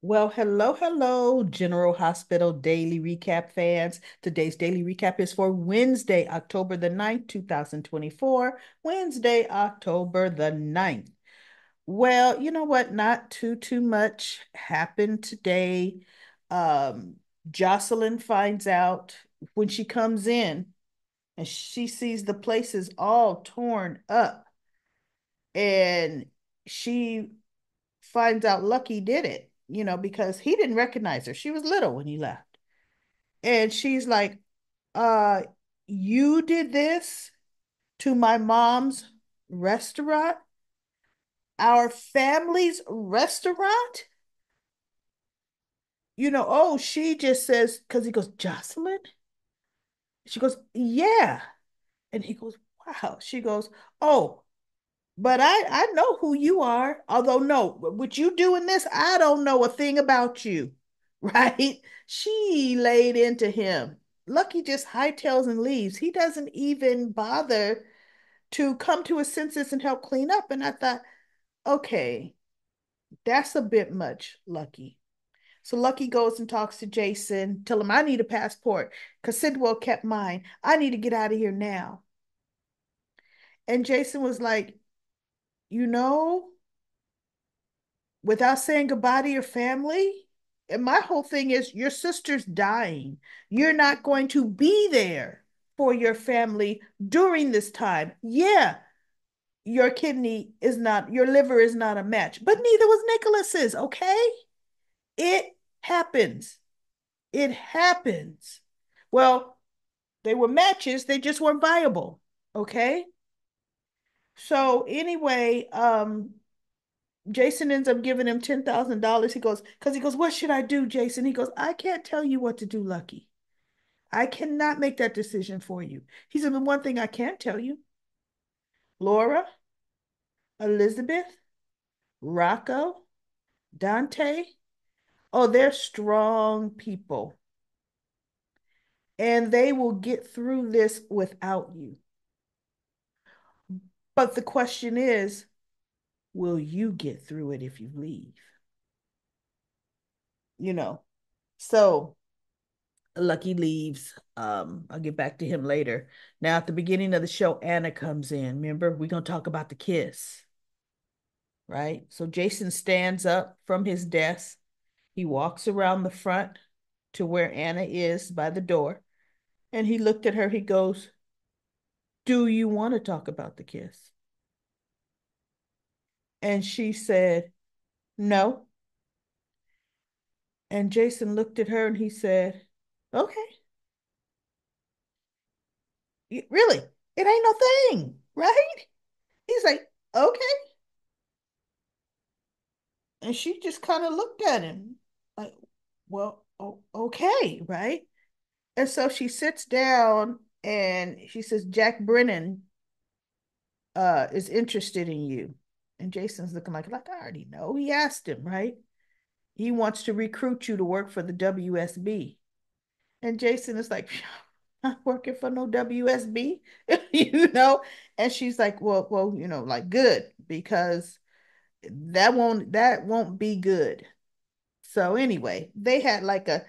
Well, hello, General Hospital Daily Recap fans. Today's daily recap is for Wednesday, October the 9th, 2024. Wednesday, October the 9th. Well, you know what? Not too much happened today. Um, Jocelyn finds out when she comes in and she sees the place is all torn up, and she finds out Lucky did it, because he didn't recognize her. She was little when he left. And she's like, uh, you did this to my mom's restaurant, our family's restaurant? Oh, she just says, because he goes, Jocelyn? She goes, yeah. And he goes, wow. She goes, oh, but I know who you are. Although no, with you doing this, I don't know a thing about you. Right? She laid into him. Lucky just hightails and leaves. He doesn't even bother to come to his senses and help clean up. And I thought, okay, that's a bit much, Lucky. So Lucky goes and talks to Jason, tell him I need a passport because Sidwell kept mine. I need to get out of here now. And Jason was like, you know, without saying goodbye to your family. And my whole thing is your sister's dying. You're not going to be there for your family during this time. Yeah, your liver is not a match, but neither was Nicholas's, okay? It happens. It happens. Well, they were matches, they just weren't viable, okay? So anyway, Jason ends up giving him $10,000. He goes, what should I do, Jason? He goes, I can't tell you what to do, Lucky. I cannot make that decision for you. He said, the one thing I can't tell you, Laura, Elizabeth, Rocco, Dante, oh, they're strong people. And they will get through this without you. But the question is, will you get through it if you leave? You know, so Lucky leaves. I'll get back to him later. Now, at the beginning of the show, Anna comes in. Remember, we're gonna talk about the kiss, right? So Jason stands up from his desk. He walks around the front to where Anna is by the door, and he looked at her. He goes, "Do you want to talk about the kiss?" And she said, "No." And Jason looked at her and he said, "Okay, really? It ain't no thing, right?" He's like, "Okay." And she just kind of looked at him like, well, okay, right? And so she sits down and she says, Jack Brennan is interested in you. And Jason's looking like I already know. He asked him, right? He wants to recruit you to work for the WSB. And Jason is like, I'm not working for no WSB, you know? And she's like, well, like good, because that won't be good. So anyway, they had like a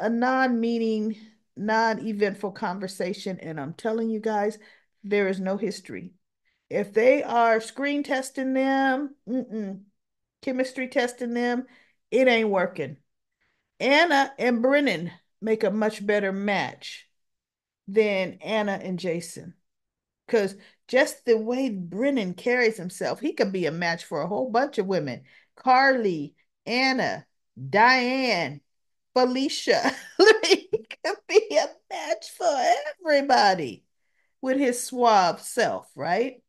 non-meaning, non-eventful conversation, and I'm telling you guys, there is no history. If they are screen testing them, chemistry testing them, it ain't working. Anna and Brennan make a much better match than Anna and Jason. Because just the way Brennan carries himself, he could be a match for a whole bunch of women. Carly, Anna, Diane, Felicia. He could be a match for everybody with his suave self, right?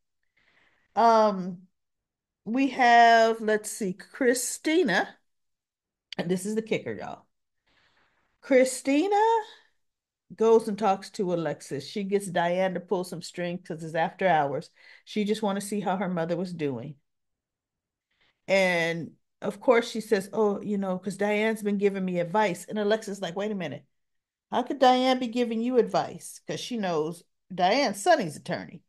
Um, we have, let's see, Christina, and this is the kicker, y'all. Christina goes and talks to Alexis. She gets Diane to pull some strings because it's after hours. She just want to see how her mother was doing. And of course she says, oh, because Diane's been giving me advice. And Alexis like, wait a minute. How could Diane be giving you advice? Because she knows Diane's Sonny's attorney.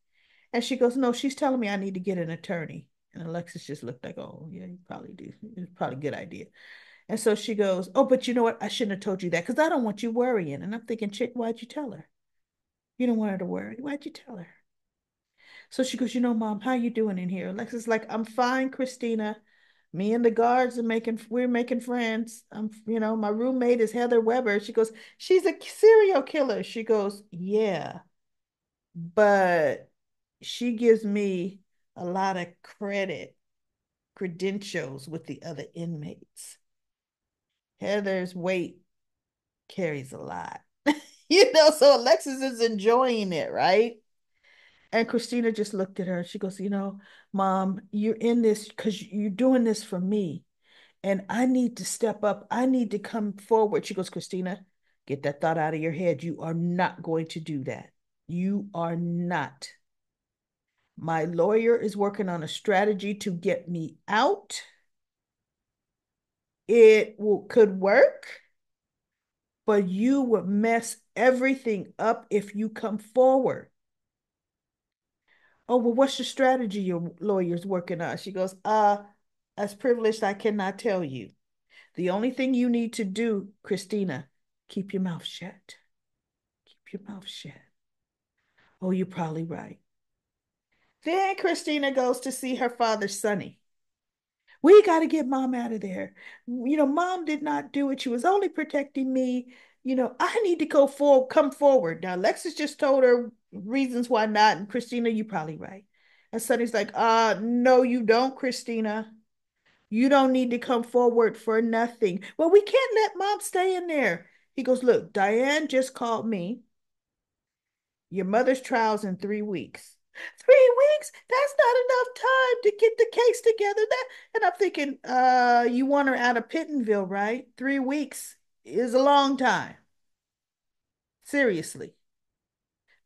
And she goes, no, she's telling me I need to get an attorney. And Alexis just looked like, oh, yeah, you probably do. It's probably a good idea. And so she goes, oh, but you know what? I shouldn't have told you that because I don't want you worrying. And I'm thinking, chick, why'd you tell her? You don't want her to worry. Why'd you tell her? So she goes, you know, Mom, how you doing in here? Alexa's like, I'm fine, Christina. Me and the guards we're making friends. My roommate is Heather Weber. She goes, she's a serial killer. She goes, yeah, but she gives me a lot of credentials with the other inmates. Heather's weight carries a lot. So Alexis is enjoying it, right? And Christina just looked at her. She goes, Mom, you're in this because you're doing this for me. And I need to step up. I need to come forward. She goes, Christina, get that thought out of your head. You are not going to do that. You are not. My lawyer is working on a strategy to get me out. Could work, but you would mess everything up if you come forward. Oh, well, what's your strategy your lawyer's working on? She goes, as privileged, I cannot tell you. The only thing you need to do, Christina, keep your mouth shut. Keep your mouth shut. Oh, you're probably right. Then Christina goes to see her father, Sonny. We got to get mom out of there. Mom did not do it. She was only protecting me. I need to come forward. Now, Alexis just told her reasons why not. And Christina, you probably right. And Sonny's like, no, you don't, Christina. You don't need to come forward for nothing. Well, we can't let mom stay in there. He goes, look, Diane just called me. Your mother's trial's in 3 weeks. 3 weeks? That's not enough time to get the case together. And I'm thinking, you want her out of Pittenville, right? 3 weeks is a long time. Seriously.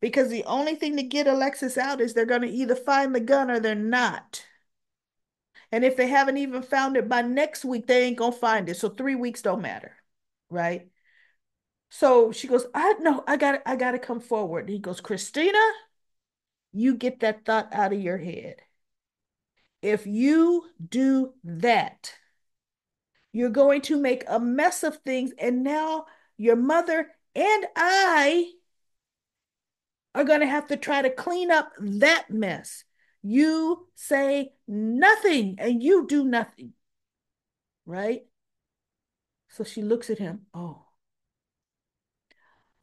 Because the only thing to get Alexis out is they're going to either find the gun or they're not. And if they haven't even found it by next week, they ain't going to find it. So 3 weeks don't matter, right? So she goes, I know, I gotta come forward. And he goes, Christina, you get that thought out of your head. If you do that, you're going to make a mess of things. And now your mother and I are going to have to try to clean up that mess. You say nothing and you do nothing, right? So she looks at him. Oh,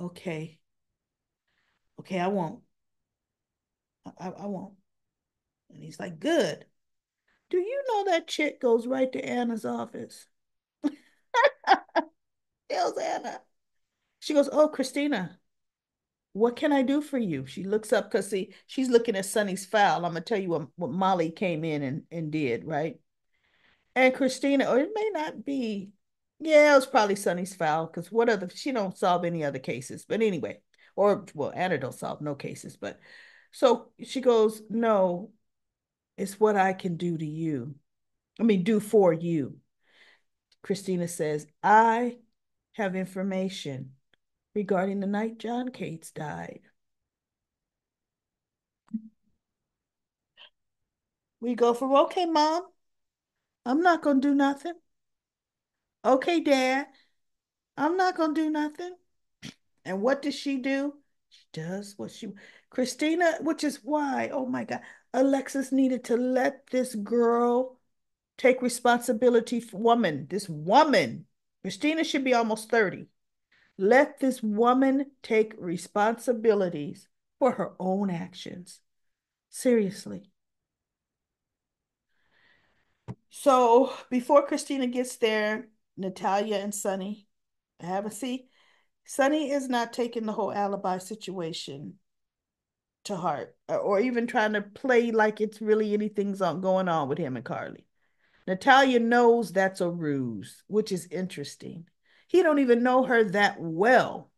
okay. Okay, I won't. I won't. And he's like, good. Do you know that chick goes right to Anna's office? Tells Anna. She goes, oh, Christina, what can I do for you? She looks up because see, she's looking at Sonny's file. I'm gonna tell you what Molly came in and did, right? And Christina, or it may not be, yeah, it was probably Sonny's file because what other she don't solve any other cases. But anyway, or well, Anna don't solve no cases, but so she goes, no, it's what I can do to you. I mean, do for you. Christina says, I have information regarding the night John Cates died. We go from, okay, mom, I'm not going to do nothing. Okay, dad, I'm not going to do nothing. And what does she do? She does what she, Christina, which is why, oh my God, Alexis needed to let this girl take responsibility for woman, this woman. Christina should be almost 30. Let this woman take responsibilities for her own actions. Seriously. So before Christina gets there, Natalia and Sonny have a see. Sonny is not taking the whole alibi situation to heart or even trying to play like it's really anything's going on with him and Carly. Natalia knows that's a ruse, which is interesting. He don't even know her that well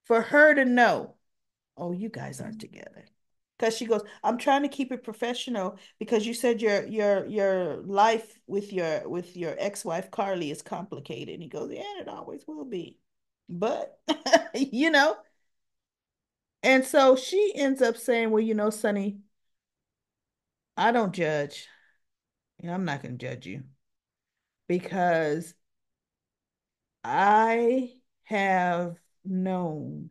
for her to know, oh, you guys aren't together. Because she goes, I'm trying to keep it professional because you said your life with your ex-wife Carly is complicated. And he goes, yeah, it always will be. But you know, and so she ends up saying, well, Sonny, I don't judge. I'm not gonna judge you because I have known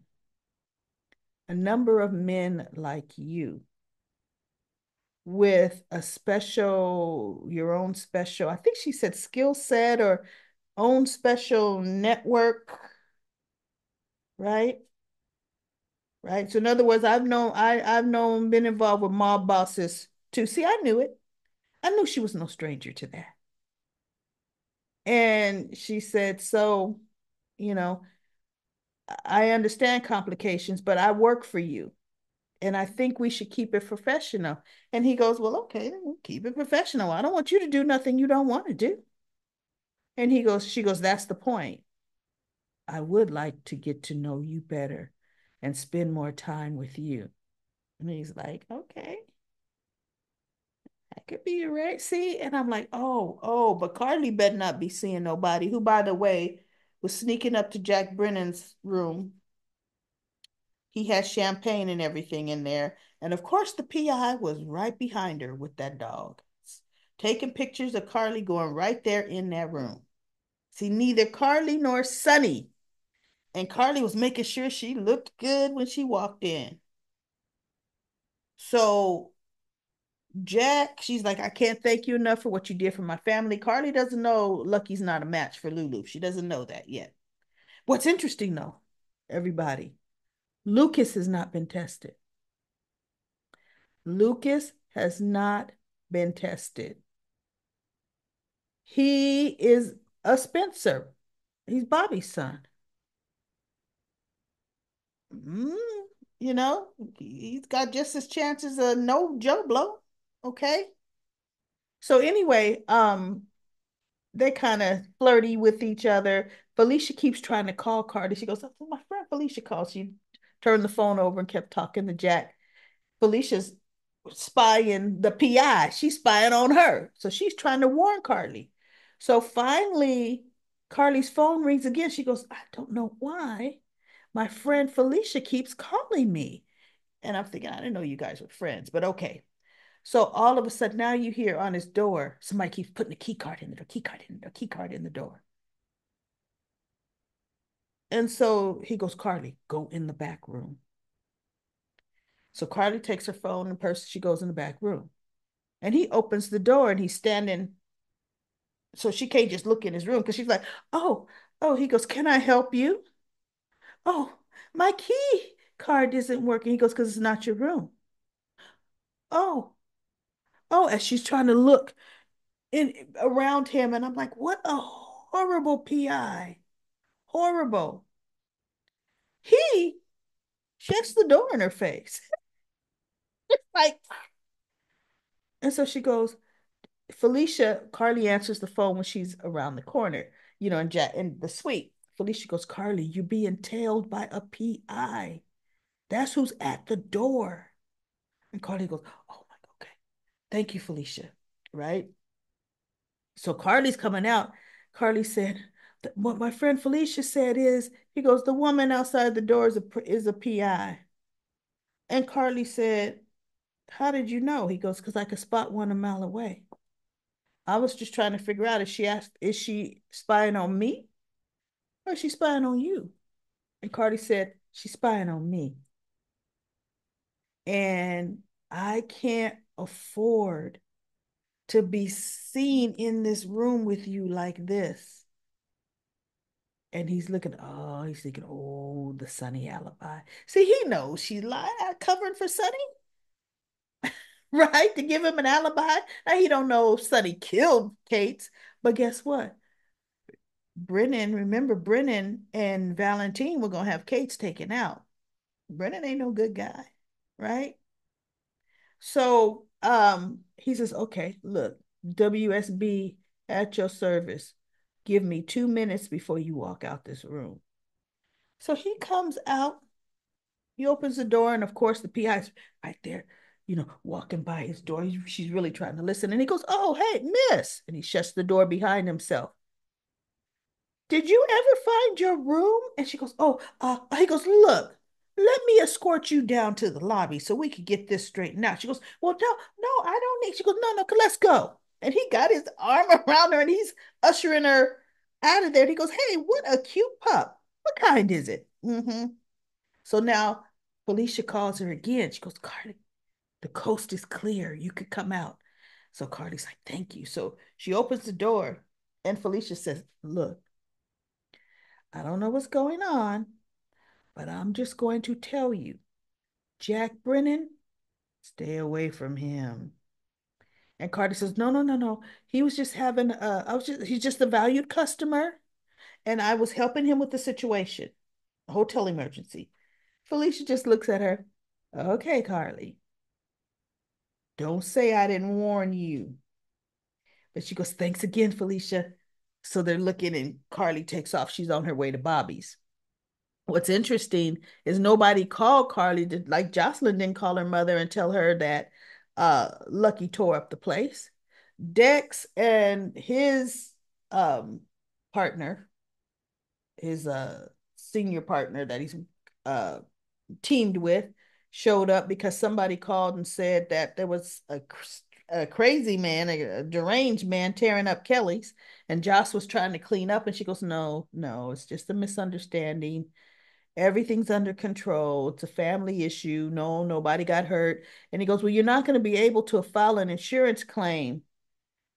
a number of men like you with a special, your own special, I think she said skill set or own special network, right? Right. So in other words, I've known, been involved with mob bosses too. See, I knew it. I knew she was no stranger to that. And she said, so, you know, I understand complications, but I work for you. And I think we should keep it professional. And he goes, well, okay, then we'll keep it professional. I don't want you to do nothing you don't want to do. And she goes, that's the point. I would like to get to know you better and spend more time with you. And he's like, okay, that could be right. See? And I'm like, but Carly better not be seeing nobody who, by the way, was sneaking up to Jack Brennan's room. He had champagne and everything in there. And of course, the PI was right behind her with that dog, taking pictures of Carly going right there in that room. See, neither Carly nor Sonny. And Carly was making sure she looked good when she walked in. So Jack, she's like, I can't thank you enough for what you did for my family. Carly doesn't know Lucky's not a match for Lulu. She doesn't know that yet. What's interesting though, everybody, Lucas has not been tested. Lucas has not been tested. He is a Spencer. He's Bobby's son. Mm, you know, he's got just as chances of no Joe Blow. Okay. So anyway, they kind of flirty with each other. Felicia keeps trying to call Cardi. She goes, oh, my friend Felicia called. She turned the phone over and kept talking to Jack. Felicia's spying the PI. She's spying on her. So she's trying to warn Carly. So finally, Carly's phone rings again. She goes, I don't know why. My friend Felicia keeps calling me. And I'm thinking, I didn't know you guys were friends, but okay. So all of a sudden, now you hear on his door, somebody keeps putting a key card in the door, key card in the door, key card in the door. And so he goes, Carly, go in the back room. So Carly takes her phone and purse. She goes in the back room. And he opens the door and he's standing. So she can't just look in his room because she's like, oh, he goes, can I help you? Oh, my key card isn't working. He goes, because it's not your room. Oh, as she's trying to look in around him. And I'm like, what a horrible PI. Horrible. He shuts the door in her face. Like, and so she goes, Felicia, Carly answers the phone when she's around the corner, in the suite. Felicia goes, Carly, you're being tailed by a PI. That's who's at the door. And Carly goes, oh my God, okay. Thank you, Felicia. Right? So Carly's coming out. Carly said, what my friend Felicia said is, he goes, the woman outside the door is a PI. And Carly said, how did you know? He goes, because I could spot one a mile away. I was just trying to figure out, is she spying on me or is she spying on you? And Cardi said, she's spying on me. And I can't afford to be seen in this room with you like this. And he's thinking, oh, the Sunny alibi. See, he knows she's covering for Sunny, right? To give him an alibi. Now he don't know if Sunny killed Kate, but guess what? Remember Brennan and Valentine were gonna have Kate's taken out. Brennan ain't no good guy, right? So he says, okay, look, WSB at your service. Give me 2 minutes before you walk out this room. So he comes out, he opens the door, and of course the PI's right there, walking by his door. She's really trying to listen. And he goes, oh, hey, miss. And he shuts the door behind himself. Did you ever find your room? And she goes, oh, he goes, look, let me escort you down to the lobby so we can get this straightened out. She goes, well, no, I don't need. She goes, no, let's go. And he got his arm around her and he's ushering her out of there. And he goes, hey, what a cute pup. What kind is it? Mm-hmm. So now Felicia calls her again. She goes, Carly, the coast is clear. You could come out. So Carly's like, thank you. So she opens the door and Felicia says, look, I don't know what's going on, but I'm just going to tell you, Jack Brennan, stay away from him. And Carter says, no, no, no, no. He was just having, he's just a valued customer. And I was helping him with the situation, a hotel emergency. Felicia just looks at her. Okay, Carly, don't say I didn't warn you. But she goes, thanks again, Felicia. So they're looking and Carly takes off. She's on her way to Bobby's. What's interesting is nobody called Carly to, like Jocelyn didn't call her mother and tell her that Lucky tore up the place. Dex and his um partner, his senior partner that he's uh teamed with, showed up because somebody called and said that there was a crazy man, a deranged man tearing up Kelly's, and Joss was trying to clean up, and she goes, no, no, it's just a misunderstanding. Everything's under control. It's a family issue. No, nobody got hurt. And he goes, well, you're not going to be able to file an insurance claim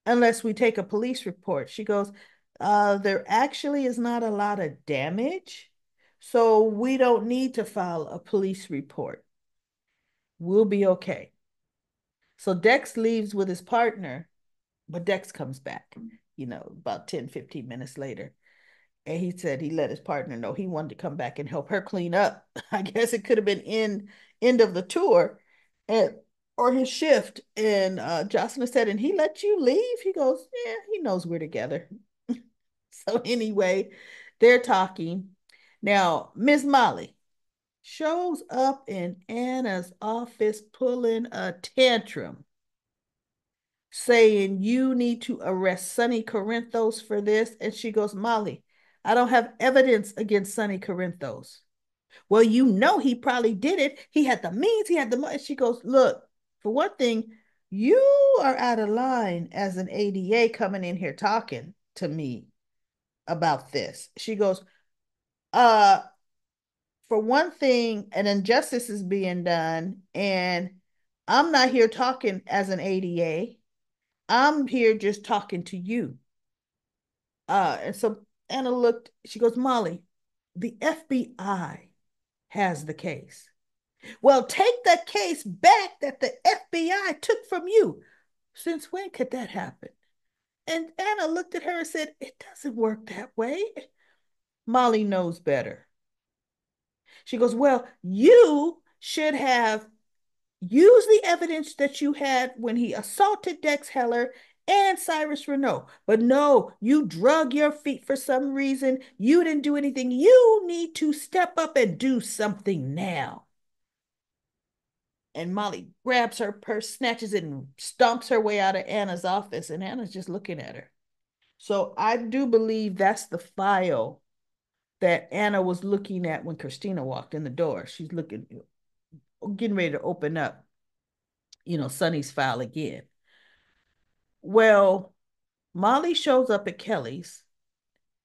unless we take a police report. She goes, there actually is not a lot of damage. So we don't need to file a police report. We'll be okay. So Dex leaves with his partner, but Dex comes back, about 10, 15 minutes later. And he said he let his partner know he wanted to come back and help her clean up. I guess it could have been end of the tour and or his shift. And Jocelyn said, and he let you leave? He goes, yeah, he knows we're together. So anyway, they're talking. Now, Miss Molly shows up in Anna's office pulling a tantrum, saying you need to arrest Sonny Corinthos for this. And she goes, Molly, I don't have evidence against Sonny Corinthos. Well, he probably did it. He had the means, he had the money. She goes, look, for one thing, you are out of line as an ADA coming in here talking to me about this. She goes, uh, for one thing, an injustice is being done, and I'm not here talking as an ADA. I'm here just talking to you. And so Anna looked, she goes, Molly, the FBI has the case. Well, take the case back that the FBI took from you. Since when could that happen? And Anna looked at her and said, it doesn't work that way. Molly knows better. She goes, well, you should have used the evidence that you had when he assaulted Dex Heller and Cyrus Renault. But no, you drug your feet for some reason. You didn't do anything. You need to step up and do something now. And Molly grabs her purse, snatches it, and stomps her way out of Anna's office. And Anna's just looking at her. So I do believe that's the file that Anna was looking at when Christina walked in the door. She's looking, getting ready to open up, Sonny's file again. Well, Molly shows up at Kelly's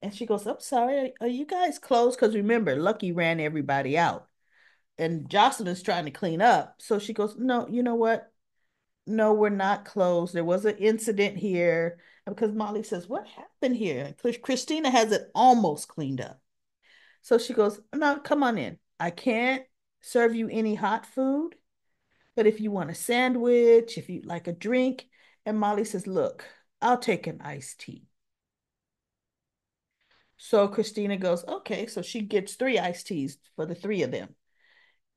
and she goes, I'm sorry, are you guys closed? Because remember, Lucky ran everybody out and Jocelyn's trying to clean up. So she goes, no, you know what? No, we're not closed. There was an incident here. Because Molly says, what happened here? Christina has it almost cleaned up. So she goes, no, come on in. I can't serve you any hot food, but if you want a sandwich, if you like a drink. And Molly says, look, I'll take an iced tea. So Christina goes, okay. So she gets 3 iced teas for the 3 of them.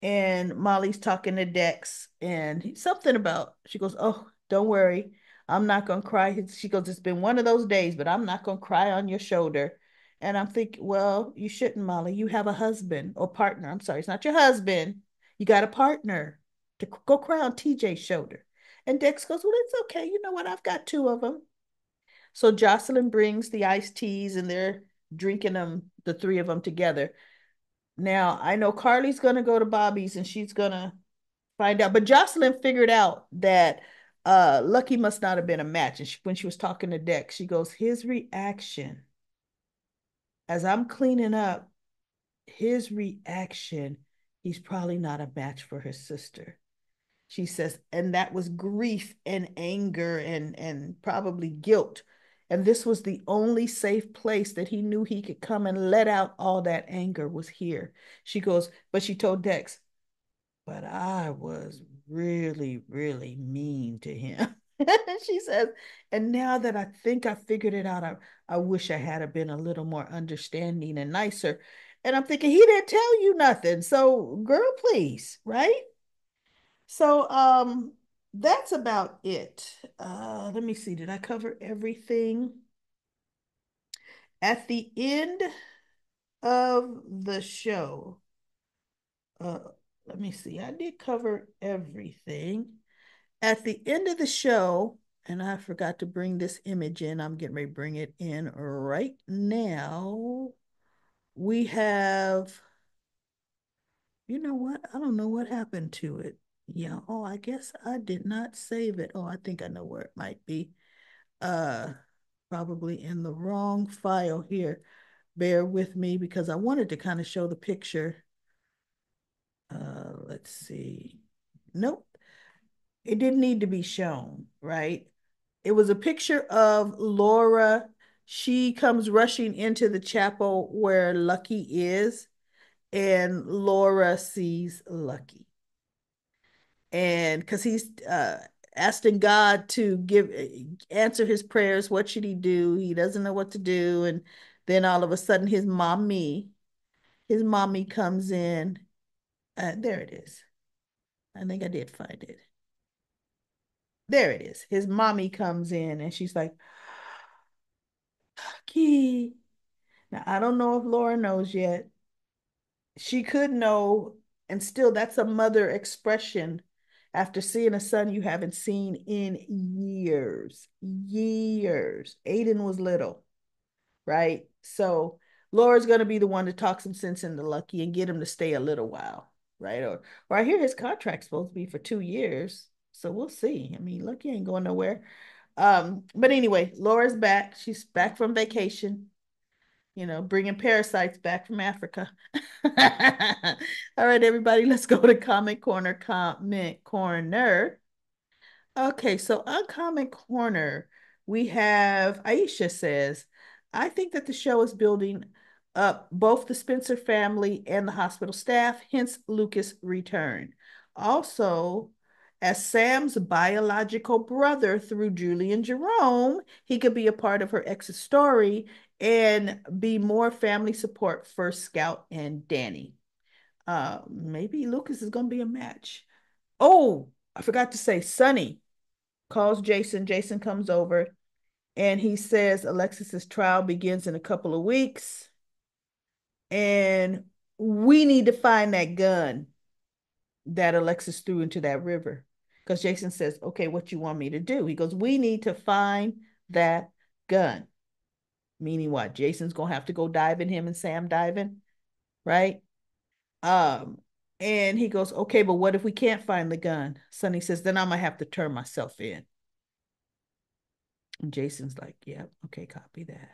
And Molly's talking to Dex and something about, she goes, oh, don't worry. I'm not going to cry. She goes, it's been one of those days, but I'm not going to cry on your shoulder. And I'm thinking, well, you shouldn't, Molly. You have a husband or partner. I'm sorry, it's not your husband. You got a partner to go cry on TJ's shoulder. And Dex goes, well, it's okay. You know what? I've got 2 of them. So Jocelyn brings the iced teas and they're drinking them, the 3 of them together. Now, I know Carly's going to go to Bobby's and she's going to find out. But Jocelyn figured out that Lucky must not have been a match. And when she was talking to Dex, she goes, his reaction As I'm cleaning up, his reaction, he's probably not a match for his sister. She says, and that was grief and anger and probably guilt. And this was the only safe place that he knew he could come and let out all that anger was here. She goes, but she told Dex, but I was really, really mean to him. She says, and now that I think I figured it out, I wish I had been a little more understanding and nicer. And I'm thinking, he didn't tell you nothing. So, girl, please, right? So, that's about it. Let me see. Did I cover everything? At the end of the show, uh, let me see. I did cover everything. At the end of the show, and I forgot to bring this image in. I'm getting ready to bring it in right now. We have, you know what? I don't know what happened to it. Yeah. Oh, I guess I did not save it. Oh, I think I know where it might be. Uh, Probably in the wrong file here. Bear with me because I wanted to kind of show the picture. Let's see. Nope, it didn't need to be shown, right? It was a picture of Laura. She comes rushing into the chapel where Lucky is, and Laura sees Lucky. And because he's asking God to give answer his prayers, what should he do? He doesn't know what to do. And then all of a sudden his mommy comes in. There it is. I think I did find it. There it is. His mommy comes in and she's like, Key. Now, I don't know if Laura knows yet. She could know, and still, that's a mother expression after seeing a son you haven't seen in years. Years. Aiden was little, right? So Laura's going to be the one to talk some sense into Lucky and get him to stay a little while, right? Or I hear his contract's supposed to be for 2 years. So we'll see. I mean, Lucky ain't going nowhere. But anyway, Laura's back. She's back from vacation, bringing parasites back from Africa. All right, everybody, let's go to Comment Corner. Comment Corner. Okay, so on Comment Corner, we have Aisha says, I think that the show is building up both the Spencer family and the hospital staff, hence Lucas' return. Also, as Sam's biological brother through Julie and Jerome, he could be a part of her ex's story and be more family support for Scout and Danny. Maybe Lucas is going to be a match. Oh, I forgot to say, Sonny calls Jason. Jason comes over and he says Alexis's trial begins in a couple of weeks and we need to find that gun that Alexis threw into that river. Because Jason says, okay, what you want me to do? He goes, we need to find that gun. Meaning what? Jason's gonna have to go diving, him and Sam diving, right? Um, and he goes, okay, but what if we can't find the gun? Sonny says, then I'm gonna have to turn myself in. And Jason's like, yeah, okay, copy that.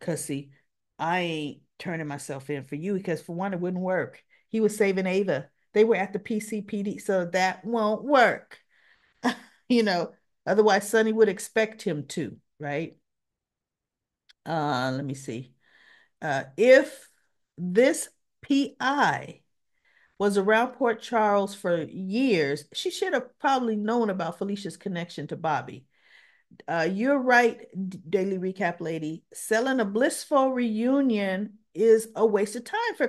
Cause see, I ain't turning myself in for you because for one, it wouldn't work. He was saving Ava. They were at the PCPD, so that won't work. you know, Otherwise Sonny would expect him to, right? Let me see. If this PI was around Port Charles for years, she should have probably known about Felicia's connection to Bobby. You're right, Daily Recap Lady. Selling a blissful reunion is a waste of time for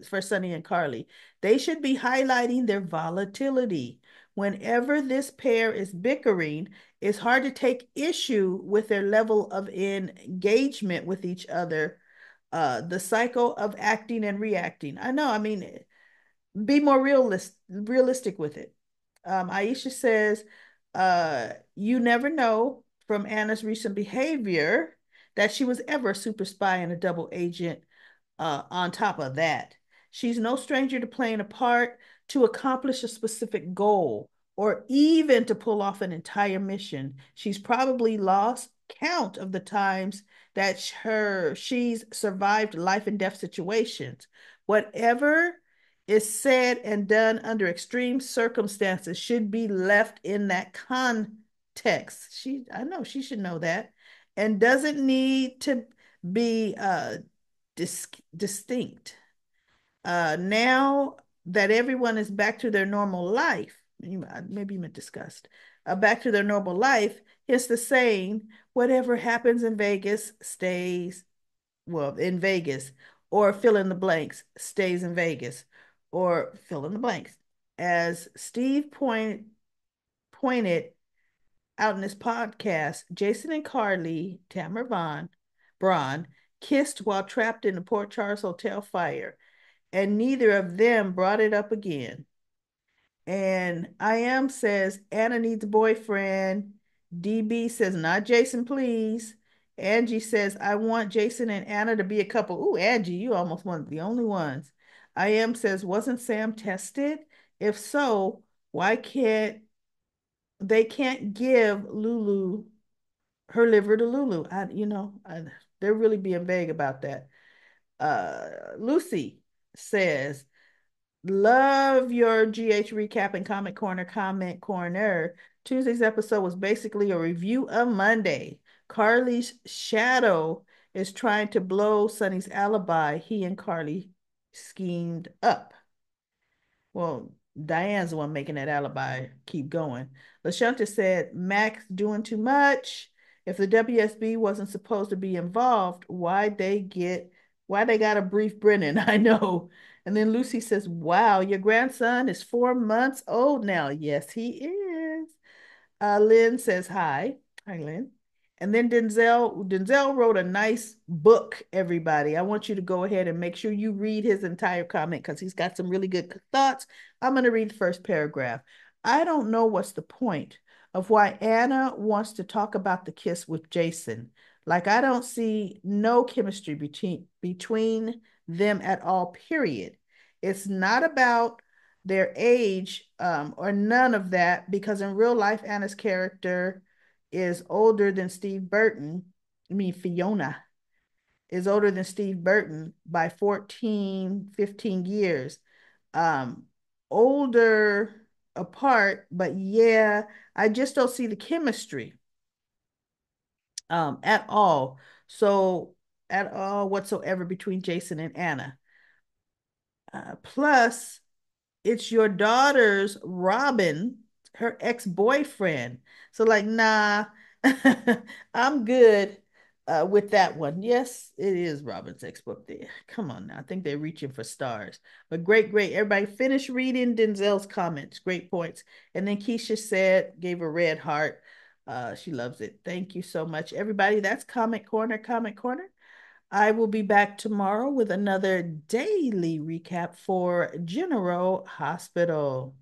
for Sonny and Carly. They should be highlighting their volatility. Whenever this pair is bickering, it's hard to take issue with their level of engagement with each other. The cycle of acting and reacting. I know, I mean, be more realistic with it. Aisha says, you never know from Anna's recent behavior that she was ever a super spy and a double agent. On top of that, she's no stranger to playing a part to accomplish a specific goal or even to pull off an entire mission. She's probably lost count of the times that she's survived life and death situations. Whatever is said and done under extreme circumstances should be left in that context. I know she should know that, and doesn't need to be distinct. Now that everyone is back to their normal life, maybe you meant discussed, back to their normal life, it's the saying, whatever happens in Vegas stays, well, in Vegas, or fill in the blanks, stays in Vegas, or fill in the blanks. As Steve pointed out in his podcast, Jason and Carly, Tamara Braun, kissed while trapped in the Port Charles Hotel fire, and neither of them brought it up again. And I am says Anna needs a boyfriend. DB says not Jason, please. Angie says I want Jason and Anna to be a couple. Ooh, Angie, you almost one of the only ones. I am says wasn't Sam tested? If so, why can't give Lulu her liver to Lulu? They're really being vague about that. Lucy says love your GH recap and comment corner. Tuesday's episode was basically a review of Monday. Carly's shadow is trying to blow Sonny's alibi he and Carly schemed up. Well, Diane's the one making that alibi keep going. LaShunta said Max doing too much. If the WSB wasn't supposed to be involved, why they got to brief Brennan? I know. And then Lucy says, wow, your grandson is 4 months old now. Yes, he is. Lynn says hi. Hi, Lynn. And then Denzel wrote a nice book, everybody. I want you to go ahead and make sure you read his entire comment because he's got some really good thoughts. I'm going to read the first paragraph. I don't know what's the point of why Anna wants to talk about the kiss with Jason. Like, I don't see no chemistry between them at all, period. It's not about their age or none of that, because in real life, Anna's character is older than Steve Burton. I mean, Fiona is older than Steve Burton by 14, 15 years. Um, Older apart, but yeah, I just don't see the chemistry at all. So, at all whatsoever between Jason and Anna. Plus, it's your daughter's Robin, her ex-boyfriend. So like, nah, I'm good with that one. Yes, it is Robin's ex-book there. Come on now. I think they're reaching for stars. But great, great. Everybody finish reading Denzel's comments. Great points. And then Keisha gave a red heart. She loves it. Thank you so much, everybody. That's Comment Corner, Comment Corner. I will be back tomorrow with another daily recap for General Hospital.